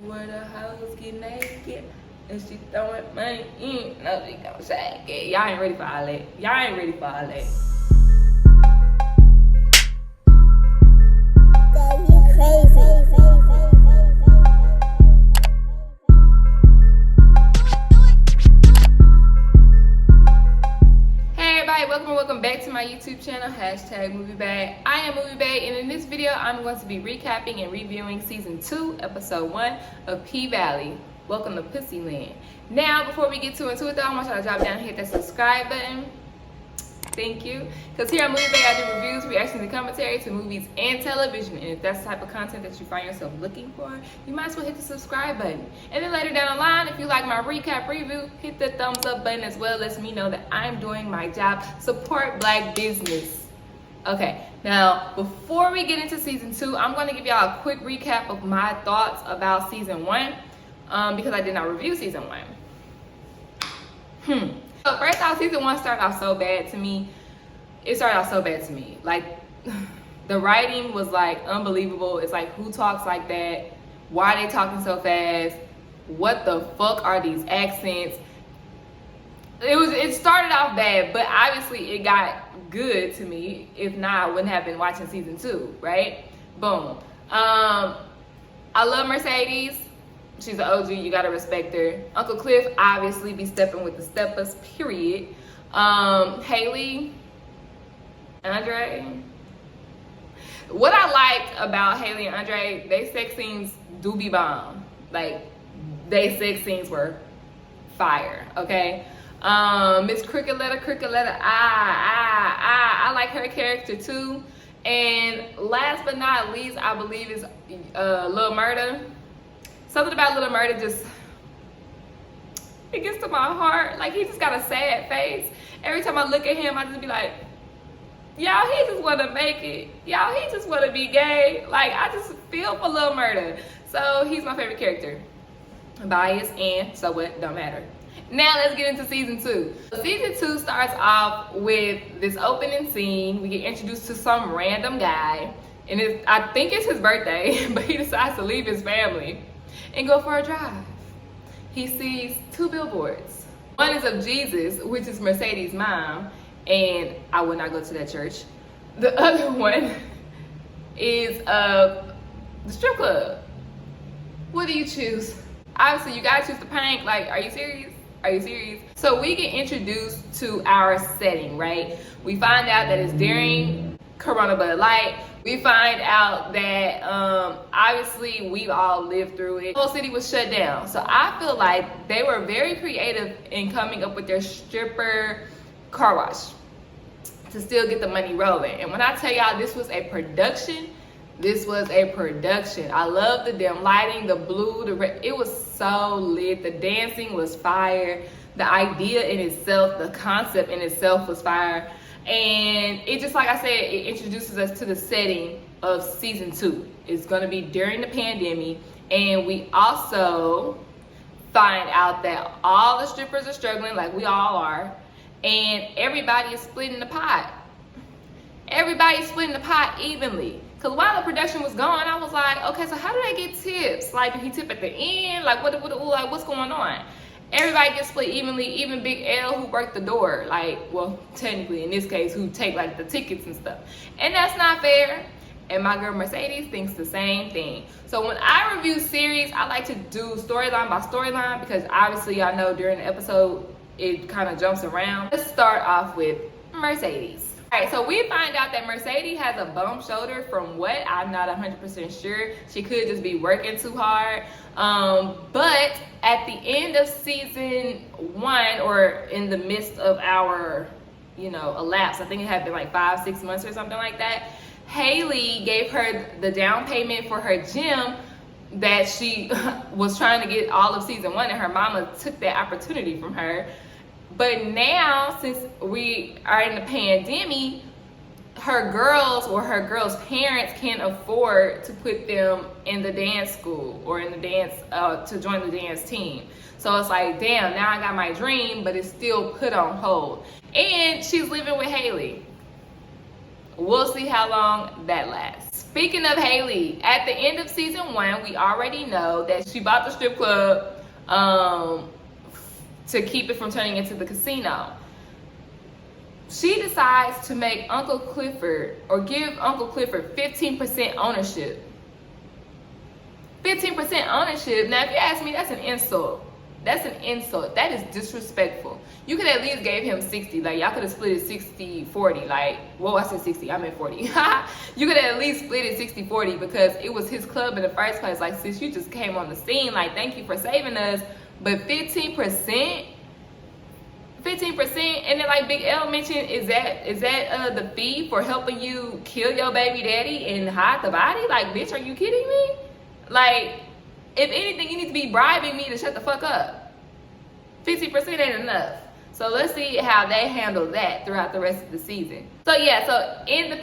where the hoes get naked and she throwing money in. No, she gon' shake it. Y'all ain't ready for all that. Y'all ain't ready for all that. Welcome back to my YouTube channel, #MovieBag. I am MovieBag, and in this video, I'm going to be recapping and reviewing Season 2, Episode 1 of Pvalley. Welcome to Pussyland. Now, before we get into it though, I want y'all to drop down and hit that subscribe button. Thank you. Because here on MovieBag, I do reviews, reactions, and commentary to movies and television. And if that's the type of content that you find yourself looking for, you might as well hit the subscribe button. And then later down the line, if you like my recap review, hit the thumbs up button as well. Lets me know that I'm doing my job. Support Black business. Okay, now before we get into Season 2, I'm going to give y'all a quick recap of my thoughts about Season 1 because I did not review Season 1. So first off, Season 1 started off so bad to me. It started off so bad to me. Like, the writing was like unbelievable. It's like, who talks like that? Why are they talking so fast? What the fuck are these accents? It started off bad, but obviously it got good to me. If not, I wouldn't have been watching Season 2, right? Boom. I love Mercedes. She's an OG, you gotta respect her. Uncle Cliff obviously be stepping with the steppers, period. Haley, Andre. What I liked about Haley and Andre, they sex scenes do be bomb. Like, they sex scenes were fire, okay? Miss Cricket Letter, I like her character too. And last but not least, I believe is Lil Murda. Something about Little Murda just, it gets to my heart. Like, he just got a sad face. Every time I look at him, I just be like, y'all, he just want to make it. Y'all, he just want to be gay. Like, I just feel for Little Murda. So, he's my favorite character. I'm biased, and so what? Don't matter. Now, let's get into Season 2. Season 2 starts off with this opening scene. We get introduced to some random guy. And I think it's his birthday, but he decides to leave his family and go for a drive. He sees 2 billboards. One is of Jesus, which is Mercedes' mom, and I would not go to that church. The other one is of the strip club. What do you choose? Obviously, you gotta choose the pink. Like, are you serious? Are you serious? So we get introduced to our setting, right? We find out that it's during Corona Bud Light. We find out that obviously we all lived through it. The whole city was shut down. So I feel like they were very creative in coming up with their stripper car wash to still get the money rolling. And when I tell y'all this was a production, this was a production. I love the dim lighting, the blue, the red. It was so lit. The dancing was fire. The idea in itself, the concept in itself was fire. And it just, like I said, it introduces us to the setting of Season 2. It's going to be during the pandemic. And we also find out that all the strippers are struggling, like we all are. And everybody is splitting the pot. Everybody's splitting the pot evenly. Because while the production was going, I was like, okay, so how do they get tips? Like, did he tip at the end? Like, what's going on? Everybody gets split evenly, even Big L who worked the door. Like, well, technically in this case, who take like the tickets and stuff. And that's not fair. And my girl Mercedes thinks the same thing. So when I review series, I like to do storyline by storyline because obviously y'all know during the episode, it kind of jumps around. Let's start off with Mercedes. All right, so we find out that Mercedes has a bum shoulder. From what? I'm not 100% sure. She could just be working too hard. But at the end of Season 1, or in the midst of our, elapse, I think it had been like 5-6 months or something like that, Haley gave her the down payment for her gym that she was trying to get all of Season 1, and her mama took that opportunity from her. But now, since we are in the pandemic, her girls' parents can't afford to put them in the dance school or in the dance, to join the dance team. So it's like, damn, now I got my dream, but it's still put on hold. And she's living with Haley. We'll see how long that lasts. Speaking of Haley, at the end of season 1, we already know that she bought the strip club to keep it from turning into the casino. She decides to make Uncle Clifford, or give Uncle Clifford 15% ownership. 15% ownership. Now, if you ask me, that's an insult. That's an insult. That is disrespectful. You could at least gave him 60. Like, y'all could have split it 60-40. Like, well, I said 60. I meant 40. You could have at least split it 60-40 because it was his club in the first place. Like, sis, you just came on the scene. Like, thank you for saving us. But 15%? 15%, and then like Big L mentioned, is that the fee for helping you kill your baby daddy and hide the body? Like, bitch, are you kidding me? Like, if anything, you need to be bribing me to shut the fuck up. 50% ain't enough. So let's see how they handle that throughout the rest of the season. So yeah, so in the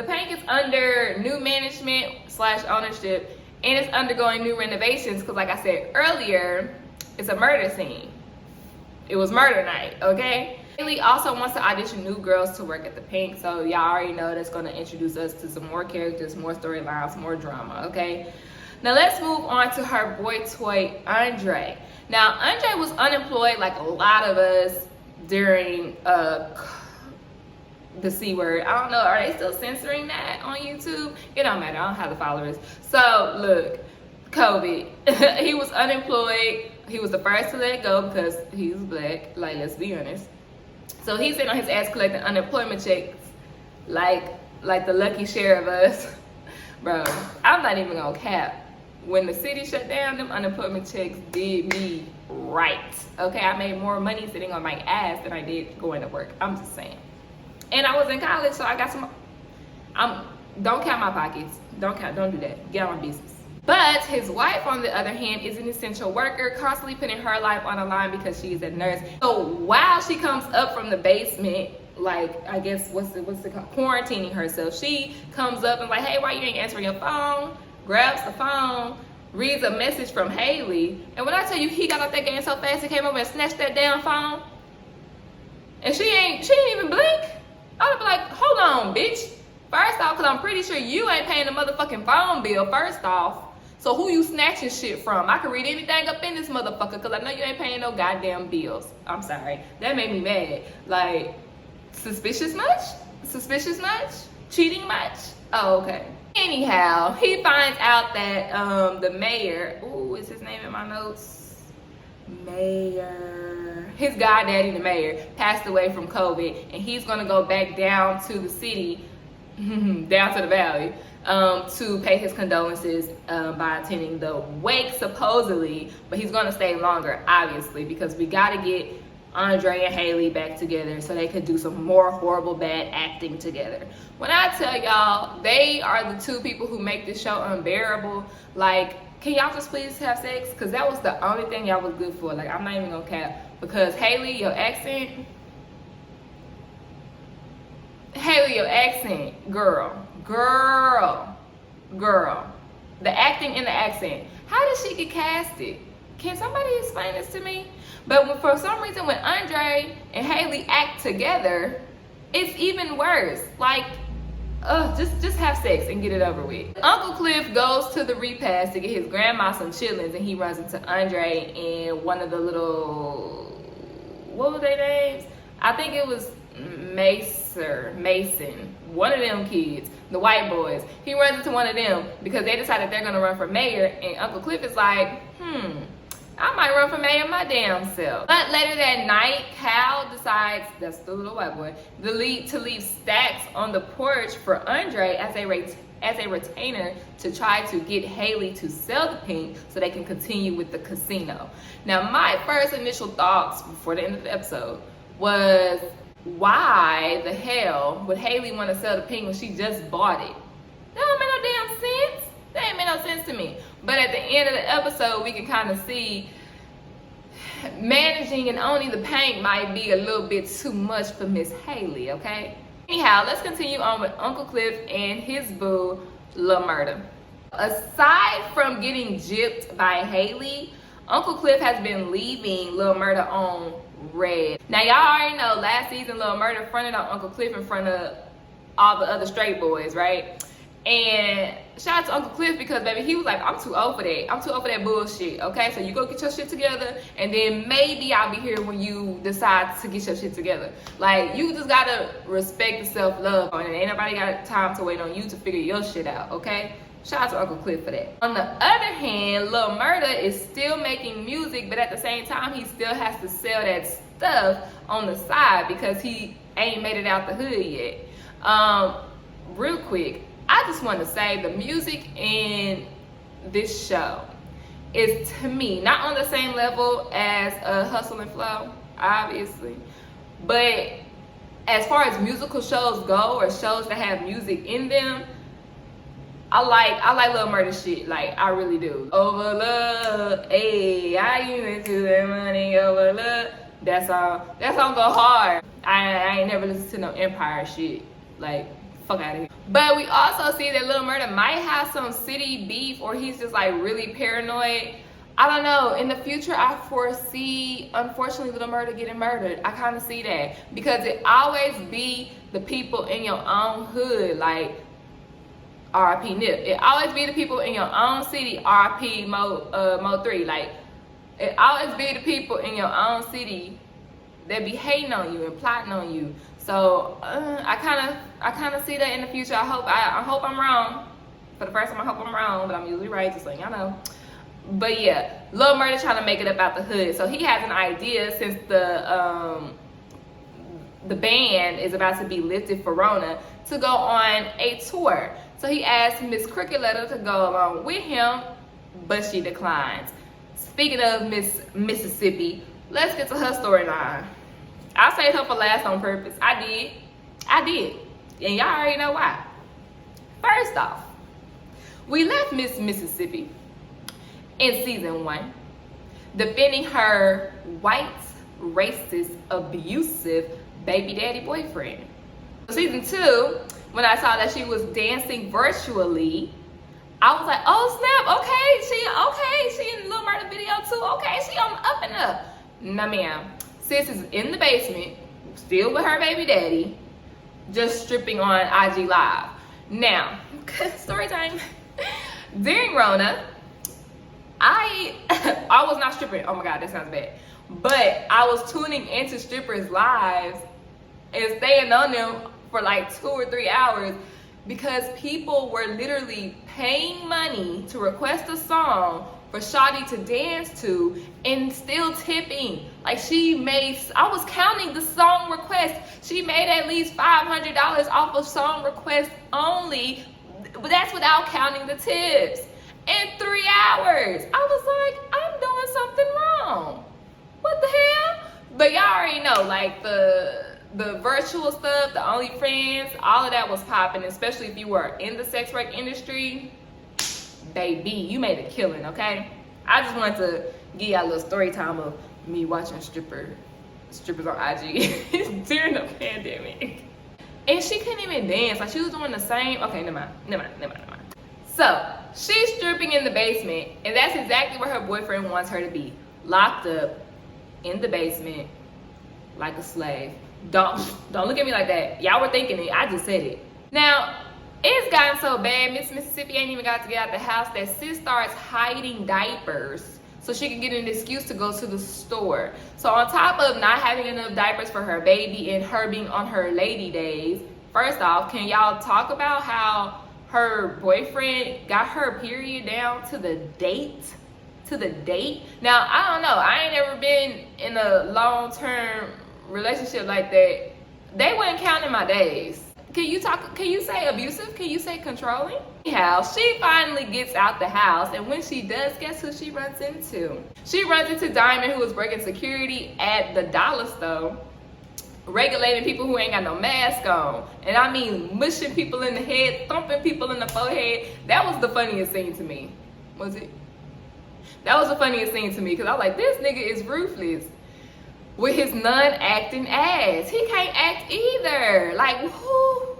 Pank is under new management / ownership, and it's undergoing new renovations because, like I said earlier, it's a murder scene. It was murder night, okay? Haley also wants to audition new girls to work at the Pink, so y'all already know that's gonna introduce us to some more characters, more storylines, more drama, okay? Now let's move on to her boy toy, Andre. Now, Andre was unemployed like a lot of us during the C word. I don't know, are they still censoring that on YouTube? It don't matter, I don't have the followers. So look, COVID, he was unemployed. He was the first to let go because he's black, like, let's be honest. So he's sitting on his ass collecting unemployment checks like the lucky share of us. Bro, I'm not even gonna cap. When the city shut down, them unemployment checks did me right. Okay, I made more money sitting on my ass than I did going to work. I'm just saying. And I was in college, so I got some, don't count my pockets. Don't do that. Get out my business. But his wife, on the other hand, is an essential worker, constantly putting her life on the line because she is a nurse. So while she comes up from the basement, like, I guess, what's it called? Quarantining herself, she comes up and like, hey, why you ain't answering your phone? Grabs the phone, reads a message from Haley. And when I tell you he got out that game so fast, he came over and snatched that damn phone. And she ain't even blink. I'd be like, hold on, bitch. First off, because I'm pretty sure you ain't paying the motherfucking phone bill, first off. So who you snatching shit from? I can read anything up in this motherfucker because I know you ain't paying no goddamn bills. I'm sorry. That made me mad. Like, suspicious much? Suspicious much? Cheating much? Oh, okay. Anyhow, he finds out that the mayor, ooh, is his name in my notes? Mayor. His goddaddy, the mayor, passed away from COVID, and he's gonna go back down to the city, down to the valley, to pay his condolences by attending the wake, supposedly, but he's gonna stay longer, obviously, because we gotta get Andre and Haley back together so they could do some more horrible bad acting together. When I tell y'all, they are the two people who make this show unbearable. Like, can y'all just please have sex? Because that was the only thing y'all was good for. Like, I'm not even gonna cap. Because Haley, your accent, girl. The acting and the accent. How did she get casted? Can somebody explain this to me? But for some reason, when Andre and Haley act together, it's even worse. Like, just have sex and get it over with. Uncle Cliff goes to the repast to get his grandma some chitlins, and he runs into Andre and one of the little, what were their names? I think it was Mason, one of them kids, the white boys. He runs into one of them because they decided they're gonna run for mayor, and Uncle Cliff is like, I might run for mayor my damn self. But later that night, Cal decides, that's the little white boy, to leave stacks on the porch for Andre as a retainer to try to get Haley to sell the Pink so they can continue with the casino. Now, my first initial thoughts before the end of the episode was, why the hell would Haley want to sell the Pink when she just bought it? That don't make no damn sense. That ain't make no sense to me. But at the end of the episode, we can kind of see managing and owning the Pink might be a little bit too much for Miss Haley, okay? Anyhow, let's continue on with Uncle Cliff and his boo, Lil Murda. Aside from getting gypped by Haley, Uncle Cliff has been leaving Lil Murda on red. Now, y'all already know last season Lil Murda fronted on Uncle Cliff in front of all the other straight boys, right? And shout out to Uncle Cliff because, baby, he was like, I'm too old for that. I'm too old for that bullshit, okay? So you go get your shit together, and then maybe I'll be here when you decide to get your shit together. Like, you just gotta respect the self-love, and ain't nobody got time to wait on you to figure your shit out, okay? Shout out to Uncle Cliff for that. On the other hand, Lil Murda is still making music, but at the same time, he still has to sell that stuff on the side because he ain't made it out the hood yet. Real quick, I just want to say the music in this show is, to me, not on the same level as Hustle and Flow, obviously, but as far as musical shows go, or shows that have music in them, I like Lil Murda shit. Like, I really do. Over love, ayy, I give it to that money over love. That song go hard. I ain't never listened to no Empire shit. Like, fuck out of here. But we also see that Lil Murda might have some city beef, or he's just like really paranoid. I don't know. In the future, I foresee, unfortunately, Lil Murda getting murdered. I kind of see that because it always be the people in your own hood, like R.I.P. Nip. It always be the people in your own city, R.I.P. Mo 3. Like, it always be the people in your own city that be hating on you and plotting on you. So I kind of see that in the future. I hope I'm wrong. For the first time, I hope I'm wrong, but I'm usually right, just so y'all know. But yeah, Lil Murda trying to make it up out the hood. So he has an idea, since the ban is about to be lifted for Rona, to go on a tour. So he asked Miss Crooked Letter to go along with him, but she declines. Speaking of Miss Mississippi, let's get to her storyline. I saved her for last on purpose. I did. And y'all already know why. First off, we left Miss Mississippi in season 1 defending her white, racist, abusive baby daddy boyfriend. Season 2, when I saw that she was dancing virtually, I was like, oh snap, she in the Lil Murda video too, okay, she on the up and up. Nah, ma'am. Sis is in the basement, still with her baby daddy, just stripping on IG Live. Now, story time. During Rona, I was not stripping. Oh my God, that sounds bad. But I was tuning into strippers' lives and staying on them for like 2 or 3 hours because people were literally paying money to request a song for Shawty to dance to and still tipping. Like, I was counting the song request. She made at least $500 off of song request only, but that's without counting the tips. In 3 hours, I was like, I'm doing something wrong. What the hell? But y'all already know, like the virtual stuff, the OnlyFans, all of that was popping, especially if you were in the sex work industry. Baby, you made a killing, okay? I just wanted to give y'all a little story time of me watching strippers on IG during the pandemic. And she couldn't even dance. Like, she was doing the same. Okay, never mind. So, she's stripping in the basement, and that's exactly where her boyfriend wants her to be. Locked up in the basement like a slave. Don't look at me like that. Y'all were thinking it. I just said it. Now, it's gotten so bad, Miss Mississippi ain't even got to get out the house, that sis starts hiding diapers so she can get an excuse to go to the store. So on top of not having enough diapers for her baby and her being on her lady days, first off, can y'all talk about how her boyfriend got her period down to the date? Now, I don't know. I ain't ever been in a long-term relationship like that. They wasn't counting my days. Can you say abusive? Can you say controlling? Anyhow, she finally gets out the house, and when she does, guess who she runs into? She runs into Diamond, who was working security at the dollar store, regulating people who ain't got no mask on. And I mean, mushing people in the head, thumping people in the forehead. That was the funniest scene to me. Was it? That was the funniest scene to me, because I was like, this nigga is ruthless with his non-acting ass. He can't act either. Like, who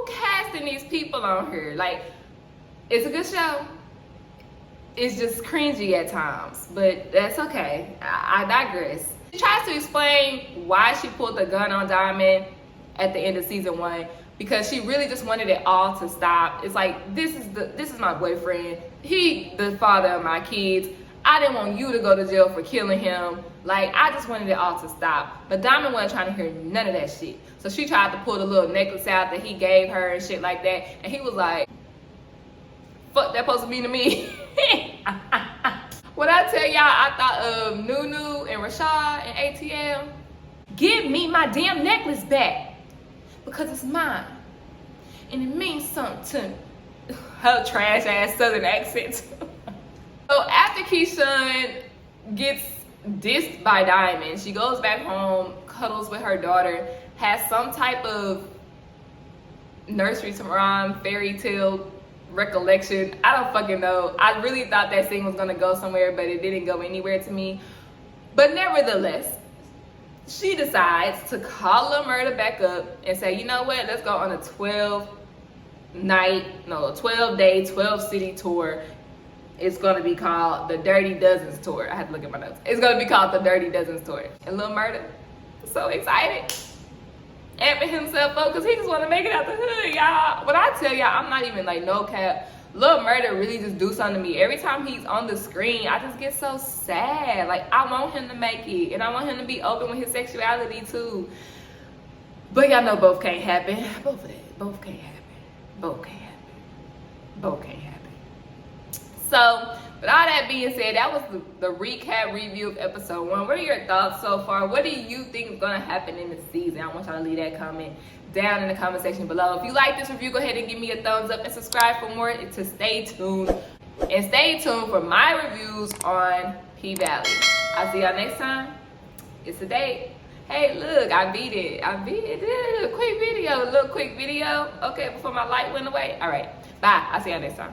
casting these people on here? Like, it's a good show. It's just cringy at times, but that's okay. I digress. She tries to explain why she pulled the gun on Diamond at the end of season 1, because she really just wanted it all to stop. It's like, this is my boyfriend. He the father of my kids. I didn't want you to go to jail for killing him. Like, I just wanted it all to stop. But Diamond wasn't trying to hear none of that shit. So she tried to pull the little necklace out that he gave her and shit like that. And he was like, fuck that supposed to mean to me. When I tell y'all I thought of Nunu and Rashad and ATL, give me my damn necklace back. Because it's mine. And it means something to me. Her trash ass southern accent. So after Keyshawn gets dissed by Diamond, she goes back home, cuddles with her daughter, has some type of nursery rhyme, fairy tale recollection. I don't fucking know. I really thought that scene was gonna go somewhere, but it didn't go anywhere to me. But nevertheless, she decides to call Lil Murda back up and say, you know what, let's go on a 12-day, 12-city tour. It's gonna be called the Dirty Dozens Tour. I had to look at my notes. It's gonna be called the Dirty Dozens Tour. And Lil Murda, so excited, amping himself up because he just wanna make it out the hood, y'all. When I tell y'all, I'm not even like no cap. Lil Murda really just do something to me. Every time he's on the screen, I just get so sad. Like, I want him to make it, and I want him to be open with his sexuality too. But y'all know both can't happen. Both can't happen. Both can't happen. Both can't happen. So, with all that being said, that was the recap review of episode 1. What are your thoughts so far? What do you think is going to happen in the season? I want y'all to leave that comment down in the comment section below. If you like this review, go ahead and give me a thumbs up and subscribe for more to stay tuned. And stay tuned for my reviews on P-Valley. I'll see y'all next time. It's a date. Hey, look, I beat it. A little quick video. Okay, before my light went away. All right, bye. I'll see y'all next time.